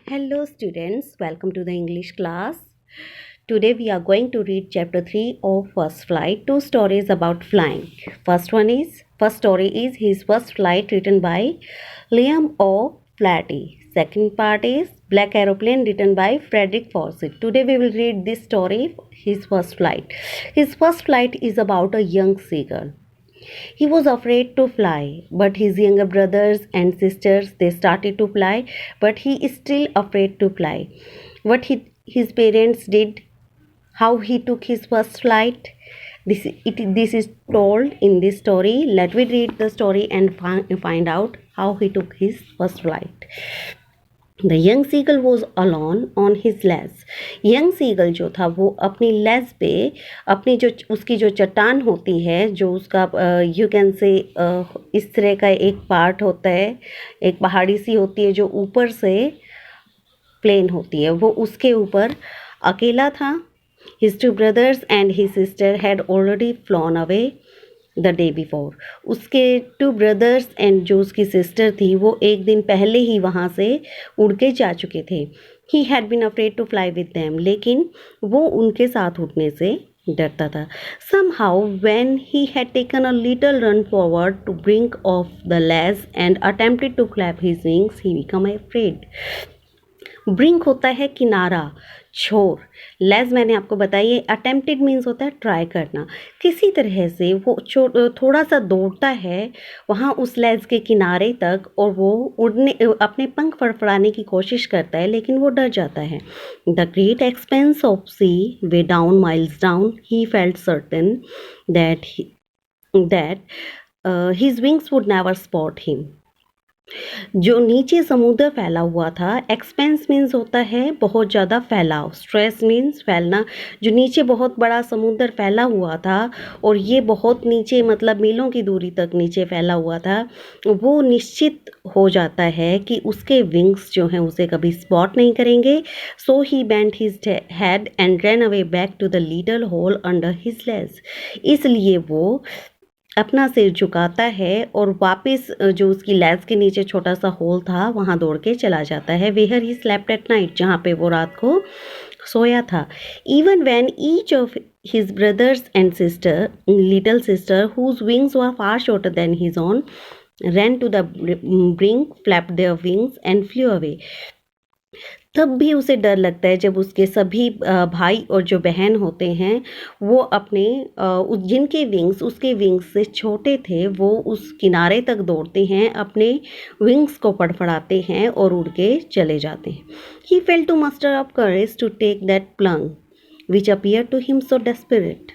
Hello students, welcome to the English class. Today we are going to read chapter 3 of First Flight. Two stories about flying. First story is His First Flight written by Liam O. Flaherty. Second part is Black Aeroplane written by Frederick Fawcett. Today we will read this story, His First Flight. His First Flight is about a young seagull. He was afraid to fly, but his younger brothers and sisters they started to fly, but he is still afraid to fly. His parents did, how he took his first flight. This is told in this story. Let me read the story and find out how he took his first flight. The young seagull was alone on his ledge. Young seagull जो था वो अपनी लेज पे अपनी जो उसकी जो चट्टान होती है, जो उसका यू कैन से इस तरह का एक पार्ट होता है, एक पहाड़ी सी होती है जो ऊपर से प्लेन होती है, वो उसके ऊपर अकेला था. His two brothers and his sister had already flown away the day before. उसके टू ब्रदर्स एंड जो उसकी सिस्टर थी वो एक दिन पहले ही वहाँ से उड़ के जा चुके थे. He had been afraid to fly with them, लेकिन वो उनके साथ उड़ने से डरता था. Somehow when he had taken a little run forward to brink of the ledge and attempted to clap his wings, he became afraid. Brink होता है किनारा, छोर. लेज मैंने आपको बताइए. अटेम्प्टेड मीन्स होता है ट्राई करना. किसी तरह से वो थोड़ा सा दौड़ता है वहाँ उस लेज के किनारे तक और वो उड़ने अपने पंख फड़फड़ाने की कोशिश करता है, लेकिन वो डर जाता है. The great expanse of sea way down miles down he felt certain that his wings would never spot him. जो नीचे समुद्र फैला हुआ था, एक्सपेंस मीन्स होता है बहुत ज़्यादा फैलाव, स्ट्रेस मीन्स फैलना. जो नीचे बहुत बड़ा समुद्र फैला हुआ था और ये बहुत नीचे मतलब मीलों की दूरी तक नीचे फैला हुआ था, वो निश्चित हो जाता है कि उसके विंग्स जो हैं उसे कभी स्पॉट नहीं करेंगे. So he bent his head and run away back to the little hole under his ledge. इसलिए वो अपना सिर झुकाता है और वापस जो उसकी लेज के नीचे छोटा सा होल था वहाँ दौड़ के चला जाता है. Where he slept at night, जहाँ पे वो रात को सोया था. Even when each of his brothers and sister, little sister whose wings were far shorter than his own, ran to the brink, flapped their wings and flew away. तब भी उसे डर लगता है जब उसके सभी भाई और जो बहन होते हैं वो अपने जिनके विंग्स उसके विंग्स से छोटे थे वो उस किनारे तक दौड़ते हैं, अपने विंग्स को फड़फड़ाते हैं और उड़ के चले जाते हैं. He felt to muster up courage to take that plunge which appear to him so desperate.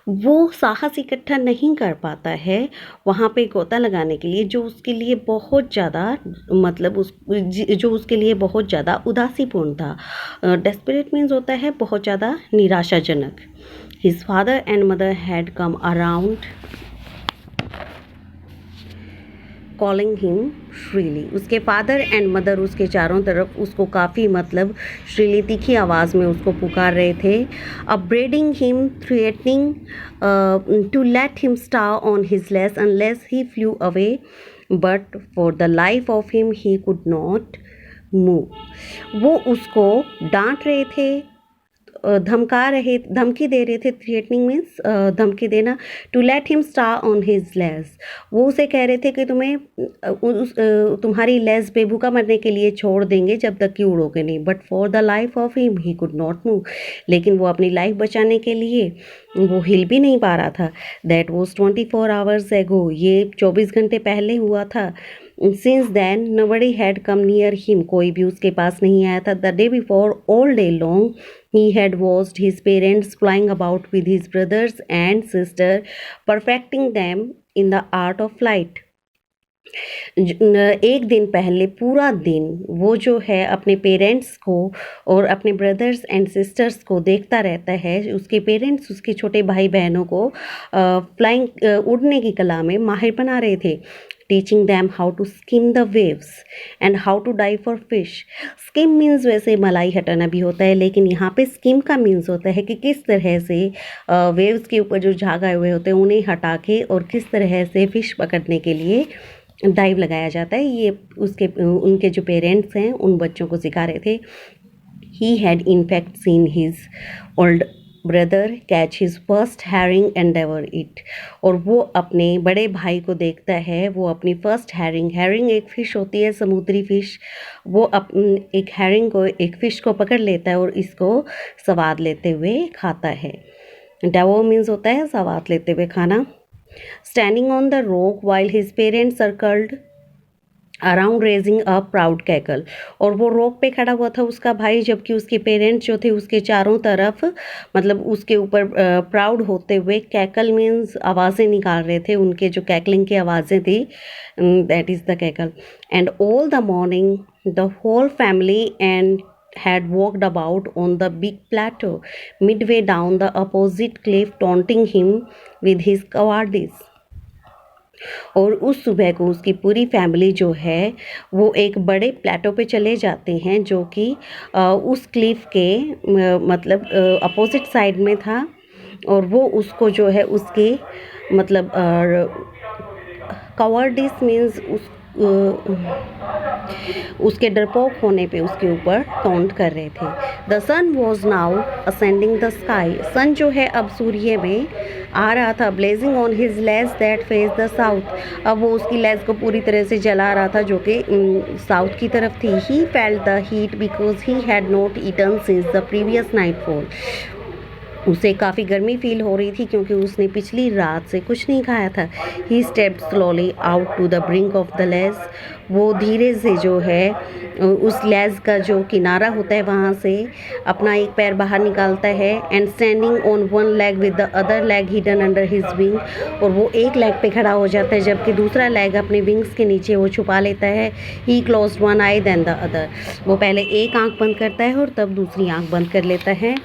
वो साहस इकट्ठा नहीं कर पाता है वहाँ पे गोता लगाने के लिए जो उसके लिए बहुत ज़्यादा मतलब जो उसके लिए बहुत ज़्यादा उदासीपूर्ण था. डेस्परेट मीन्स होता है बहुत ज़्यादा निराशाजनक. His father and mother had come around calling him shrilly. उसके फादर एंड मदर उसके चारों तरफ उसको काफ़ी मतलब श्रीली तीखी आवाज़ में उसको पुकार रहे थे. Upbraiding him, threatening to let him starve on his ledge unless he flew away, but for the life of him he could not move. वो उसको डांट रहे थे, धमकी दे रहे थे. थ्रेटनिंग मीन्स धमकी देना. To let him starve on his ledge, वो उसे कह रहे थे कि तुम्हारी लेज पे भूखा मरने के लिए छोड़ देंगे जब तक कि उड़ोगे नहीं. But for the life of him he could not move, लेकिन वो अपनी लाइफ बचाने के लिए वो हिल भी नहीं पा रहा था. दैट वॉज 24 आवर्स एगो, ये 24 घंटे पहले हुआ था. Since then, nobody had come near him. कोई भी उसके पास नहीं आया था. The day before, all day long, he had watched his parents flying about with his brothers and sister, perfecting them in the art of flight. एक दिन पहले पूरा दिन वो जो है अपने पेरेंट्स को और अपने ब्रदर्स एंड सिस्टर्स को देखता रहता है. उसके पेरेंट्स उसके छोटे भाई बहनों को फ्लाइंग उड़ने की कला में माहिर बना रहे थे. teaching them how to skim the waves and how to dive for fish. Skim means वैसे मलाई हटाना भी होता है, लेकिन यहाँ पे skim का means होता है कि किस तरह से waves के ऊपर जो झाग आए हुए होते हैं उन्हें हटा के और किस तरह से फिश पकड़ने के लिए डाइव लगाया जाता है। ये उसके उनके जो पेरेंट्स हैं उन बच्चों को सिखा रहे थे। He had in fact seen his old brother catch his first herring and devour it, और वो अपने बड़े भाई को देखता है, वो अपनी फर्स्ट हैरिंग एक फ़िश होती है, समुद्री फ़िश, वो एक हैरिंग को, एक फ़िश को पकड़ लेता है और इसको स्वाद लेते हुए खाता है। डेवो मीन्स होता है स्वाद लेते हुए खाना। Standing on the rock while his parents circled around raising a proud cackle, और वो रॉक पे खड़ा हुआ था उसका भाई, जबकि उसके पेरेंट्स जो थे उसके चारों तरफ मतलब उसके ऊपर प्राउड होते हुए कैकल मीन्स आवाज़ें निकाल रहे थे, उनके जो कैकलिंग की आवाज़ें थी, that is the cackle. And all the morning the whole family and had walked about on the big plateau midway down the opposite cliff, taunting him with his cowardice। और उस सुबह को उसकी पूरी फैमिली जो है वो एक बड़े प्लेटो पे चले जाते हैं जो कि उस क्लिफ के मतलब अपोजिट साइड में था, और वो उसको जो है उसके मतलब कवर्डिस मीन्स उसके डरपोक होने पे उसके ऊपर टॉन्ट कर रहे थे। The sun was now ascending the sky, sun जो है अब सूर्य में आ रहा था, blazing on his ledge that face the south, अब वो उसकी लेज को पूरी तरह से जला रहा था जो कि साउथ की तरफ थी। He felt the heat because he had not eaten since the previous nightfall, उसे काफ़ी गर्मी फील हो रही थी क्योंकि उसने पिछली रात से कुछ नहीं खाया था। He stepped slowly out to the brink of the ledge, वो धीरे से जो है उस लेज का जो किनारा होता है वहाँ से अपना एक पैर बाहर निकालता है। And standing on one leg with the other leg hidden under his wing, और वो एक लेग पे खड़ा हो जाता है जबकि दूसरा लेग अपने विंग्स के नीचे वो छुपा लेता है। He closed one eye then the other, वो पहले एक आँख बंद करता है और तब दूसरी आँख बंद कर लेता है।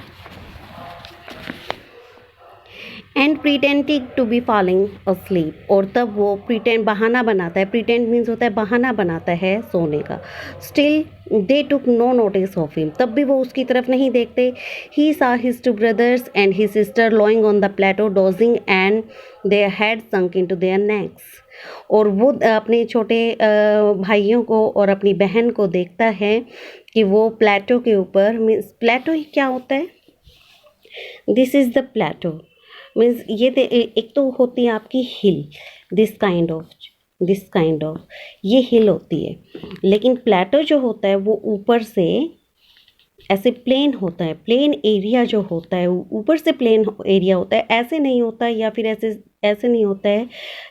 And pretending to be falling asleep, और तब वो प्रिटेंड बहाना बनाता है, प्रिटेंड मीन्स होता है बहाना बनाता है सोने का। Still they took no notice of him, तब भी वो उसकी तरफ नहीं देखते। He saw his two brothers and his sister lying on the plateau dozing and their head sunk into their necks, और वो अपने छोटे भाइयों को और अपनी बहन को देखता है कि वो प्लेटो के ऊपर, मीन्स प्लेटो ही क्या होता है, this is the plateau means ये एक तो होती है आपकी हिल, दिस काइंड ऑफ ये हिल होती है, लेकिन प्लेटो जो होता है वो ऊपर से ऐसे प्लेन होता है, प्लेन एरिया जो होता है ऊपर से प्लेन एरिया होता है, ऐसे नहीं होता है या फिर ऐसे नहीं होता है,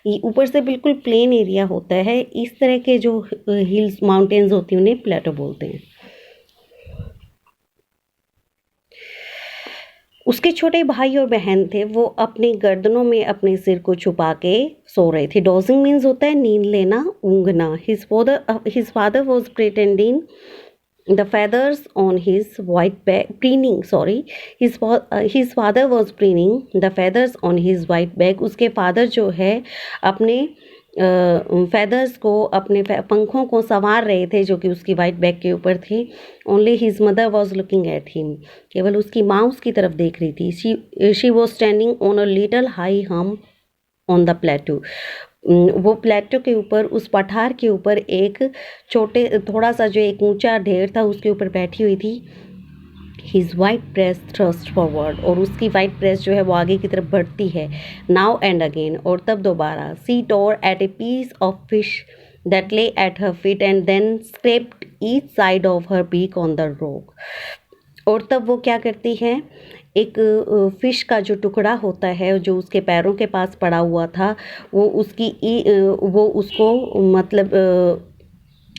ये ऊपर से बिल्कुल प्लेन एरिया होता है। इस तरह के जो हिल्स माउंटेन्स होती हैं उन्हें प्लेटो बोलते हैं। उसके छोटे भाई और बहन थे, वो अपनी गर्दनों में अपने सिर को छुपा के सो रहे थे। डोजिंग मीन्स होता है नींद लेना, ऊँघना। His father was pretending the feathers on his white back his father was preening the feathers on his white back, उसके फादर जो है अपने फेदर्स को, अपने पंखों को संवार रहे थे जो कि उसकी वाइट बैग के ऊपर थे। Only his mother was looking at him, केवल उसकी माँ उसकी तरफ देख रही थी। She was standing on a little high हम ऑन द प्लेटू, वो प्लेटो के ऊपर, उस पठार के ऊपर एक थोड़ा सा जो एक ऊंचा ढेर था उसके ऊपर बैठी हुई थी। His white breast thrust forward, और उसकी वाइट ब्रेस्ट जो है वो आगे की तरफ बढ़ती है। नाउ एंड अगेन, और तब दोबारा। She tore at a piece of fish that lay at her feet and then scraped each side of her beak on the rock, और तब वो क्या करती है, एक फ़िश का जो टुकड़ा होता है जो उसके पैरों के पास पड़ा हुआ था, वो उसको मतलब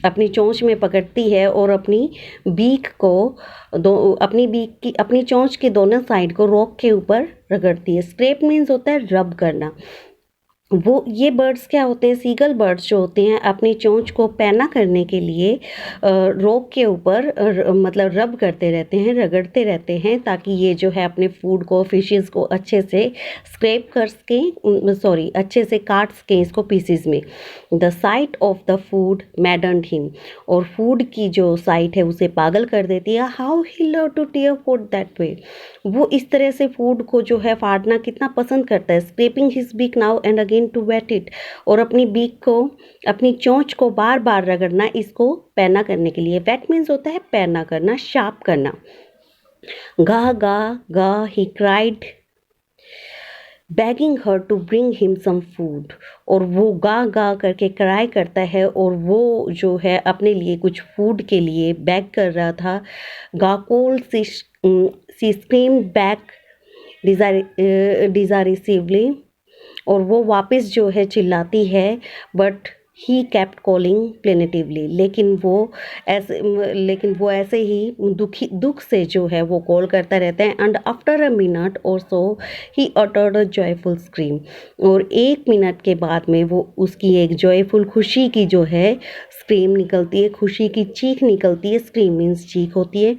अपनी चोंच में पकड़ती है और अपनी बीक को अपनी चोंच के दोनों साइड को रॉक के ऊपर रगड़ती है। स्क्रैप मीन्स होता है रब करना। वो ये बर्ड्स क्या होते हैं, सीगल बर्ड्स जो होते हैं अपनी चोंच को पैना करने के लिए रॉक के ऊपर मतलब रब करते रहते हैं, रगड़ते रहते हैं, ताकि ये जो है अपने फूड को, फिशेस को अच्छे से स्क्रैप कर सकें, अच्छे से काट सकें इसको पीसेस में। The sight of the food maddened him, और फूड की जो साइट है उसे पागल कर देती है। How he love to tear food that way, वो इस तरह से फूड को जो है फाड़ना कितना पसंद करता है। Scraping his beak now and again again to wet it, और अपनी बीक को, अपनी चोंच को बार बार रगड़ना इसको पैना करने के लिए। वेट मीन्स होता है पैना करना, शार्प करना। गा गा गा he cried begging her to bring him some food, और वो गा गा करके क्राई करता है और वो जो है अपने लिए कुछ फूड के लिए बैग कर रहा था। गाकोल सी स्क्रीम बैक डिजायरेसिवली, और वो वापस जो है चिल्लाती है, बट ही केप्ट कॉलिंग प्लेनेटिवली, लेकिन वो ऐसे ही दुख से जो है वो कॉल करता रहता है। एंड आफ्टर अ मिनट और so he uttered a joyful scream, और 1 मिनट के बाद में वो उसकी एक जॉयफुल खुशी की जो है स्क्रीम निकलती है, खुशी की चीख निकलती है। स्क्रीम मीन्स चीख होती है।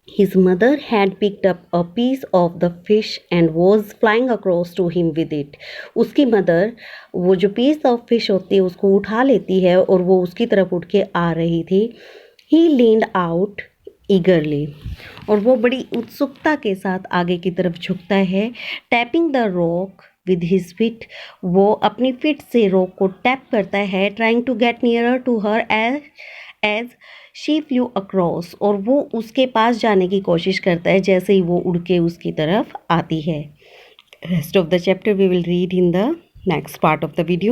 His mother had picked up a piece of the fish and was flying across to him with it. उसकी मदर वो जो पीस ऑफ फिश होती है उसको उठा लेती है और वो उसकी तरफ उठ के आ रही थी। He leaned out eagerly, और वो बड़ी उत्सुकता के साथ आगे की तरफ झुकता है। Tapping the rock with his feet, वो अपनी फिट से रॉक को टैप करता है। Trying to get nearer to her as she flu across, और वो उसके पास जाने की कोशिश करता है जैसे ही वो उड़ के उसकी तरफ आती है। Rest of the chapter we will read in the next part of the video.